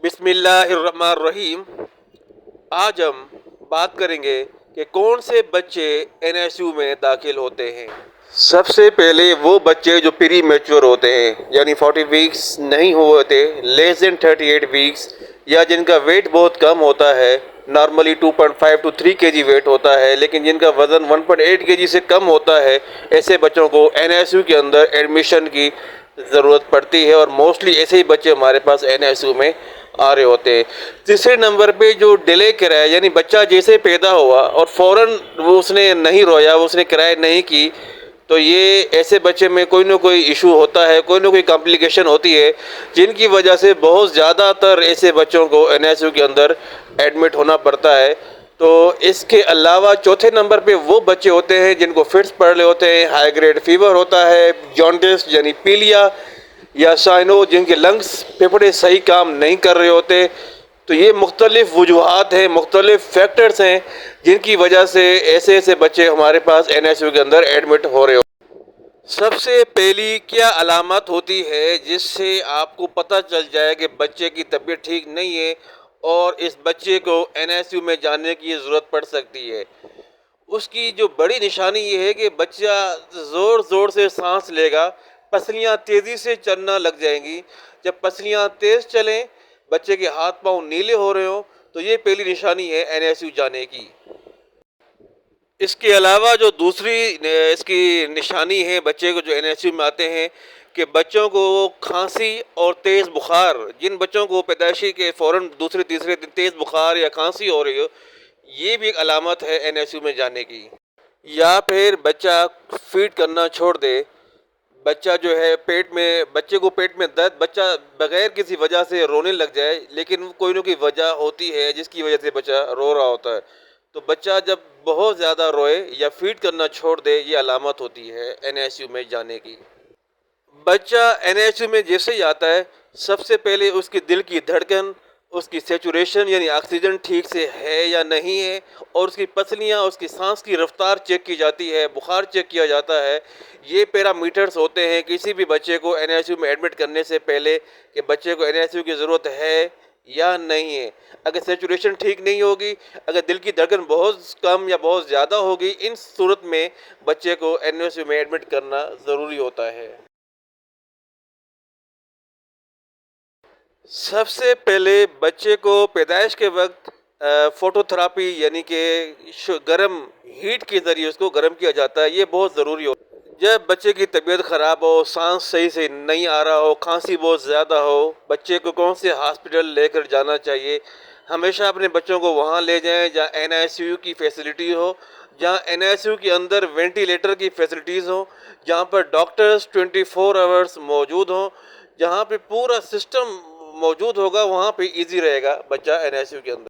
बिस्मिल्लाहिर्रहमानिर्रहीम। आज हम बात करेंगे कि कौन से बच्चे एनएसयू में दाखिल होते हैं। सबसे पहले वो बच्चे जो प्री मैच्योर होते हैं, यानी 40 वीक्स नहीं हुए होते, लेस देन 38 वीक्स, या जिनका वेट बहुत कम होता है, नॉर्मली 2.5 to 3 kg वेट होता है, लेकिन जिनका वज़न 1.8 kg से कम होता है, ऐसे बच्चों को एनएसयू के अंदर एडमिशन की ज़रूरत पड़ती है। और मोस्टली ऐसे ही बच्चे हमारे पास एनएसयू में आ रहे होते हैं। तीसरे नंबर पे जो डिले कराया, यानी बच्चा जैसे पैदा हुआ और फ़ौरन वो उसने नहीं रोया, उसने कराया नहीं की, तो ये ऐसे बच्चे में कोई ना कोई इशू होता है, कोई ना कोई कॉम्प्लिकेशन होती है, जिनकी वजह से बहुत ज़्यादातर ऐसे बच्चों को एनएसयू के अंदर एडमिट होना पड़ता है। तो इसके अलावा चौथे नंबर पे वो बच्चे होते हैं जिनको फिट्स पड़ रहे होते हैं, हाई ग्रेड फीवर होता है, जॉन्डिस यानी पीलिया या साइनो, जिनके लंग्स फेफड़े सही काम नहीं कर रहे होते। तो ये मुख्तलिफ वजूहात हैं, मुख्तलिफ फैक्टर्स हैं, जिनकी वजह से ऐसे ऐसे बच्चे हमारे पास एनएसयू के अंदर एडमिट हो रहे हो। सबसे पहली क्या अलामत होती है जिससे आपको पता चल जाए कि बच्चे की तबीयत ठीक नहीं है और इस बच्चे को एनएसयू में जाने की ज़रूरत पड़ सकती है? उसकी जो बड़ी निशानी ये है कि बच्चा ज़ोर ज़ोर से सांस लेगा, पसलियाँ तेज़ी से चलना लग जाएंगी। जब पसलियाँ तेज़ चलें, बच्चे के हाथ पांव नीले हो रहे हों, तो ये पहली निशानी है एनएसयू जाने की। इसके अलावा जो दूसरी इसकी निशानी है बच्चे को जो एनएसयू में आते हैं, कि बच्चों को खांसी और तेज़ बुखार, जिन बच्चों को पैदाइशी के फ़ौरन दूसरे तीसरे दिन तेज़ बुखार या खांसी हो रही हो, ये भी एक अलामत है एनएसयू में जाने की। या फिर बच्चा फीड करना छोड़ दे, बच्चा जो है बच्चे को पेट में दर्द, बच्चा बगैर किसी वजह से रोने लग जाए, लेकिन कोई ना कोई वजह होती है जिसकी वजह से बच्चा रो रहा होता है। तो बच्चा जब बहुत ज़्यादा रोए या फीड करना छोड़ दे, ये अलामत होती है एनएसयू में जाने की। बच्चा एनएसयू में जैसे ही आता है, सबसे पहले उसकी दिल की धड़कन, उसकी सेचुरेशन यानी ऑक्सीजन ठीक से है या नहीं है, और उसकी पसलियाँ, उसकी सांस की रफ्तार चेक की जाती है, बुखार चेक किया जाता है। ये पैरामीटर्स होते हैं किसी भी बच्चे को एनएसयू में एडमिट करने से पहले, कि बच्चे को एनएसयू की ज़रूरत है या नहीं है। अगर सेचुरेशन ठीक नहीं होगी, अगर दिल की धड़कन बहुत कम या बहुत ज़्यादा होगी, इन सूरत में बच्चे को एनएसयू में एडमिट करना ज़रूरी होता है। सबसे पहले बच्चे को पैदाइश के वक्त फोटोथेरापी यानी कि गर्म हीट के ज़रिए उसको गर्म किया जाता है, ये बहुत ज़रूरी हो। जब बच्चे की तबीयत ख़राब हो, सांस सही से नहीं आ रहा हो, खांसी बहुत ज़्यादा हो, बच्चे को कौन से हॉस्पिटल लेकर जाना चाहिए? हमेशा अपने बच्चों को वहाँ ले जाएं जहाँ एनआईसीयू की फैसिलिटी हो, जहाँ एनआईसीयू के अंदर वेंटिलेटर की फैसिलिटीज़ हो, जहाँ पर डॉक्टर्स 24 आवर्स मौजूद हों, जहाँ पे पूरा सिस्टम मौजूद होगा, वहाँ पे इजी रहेगा बच्चा एनआईसीयू के अंदर।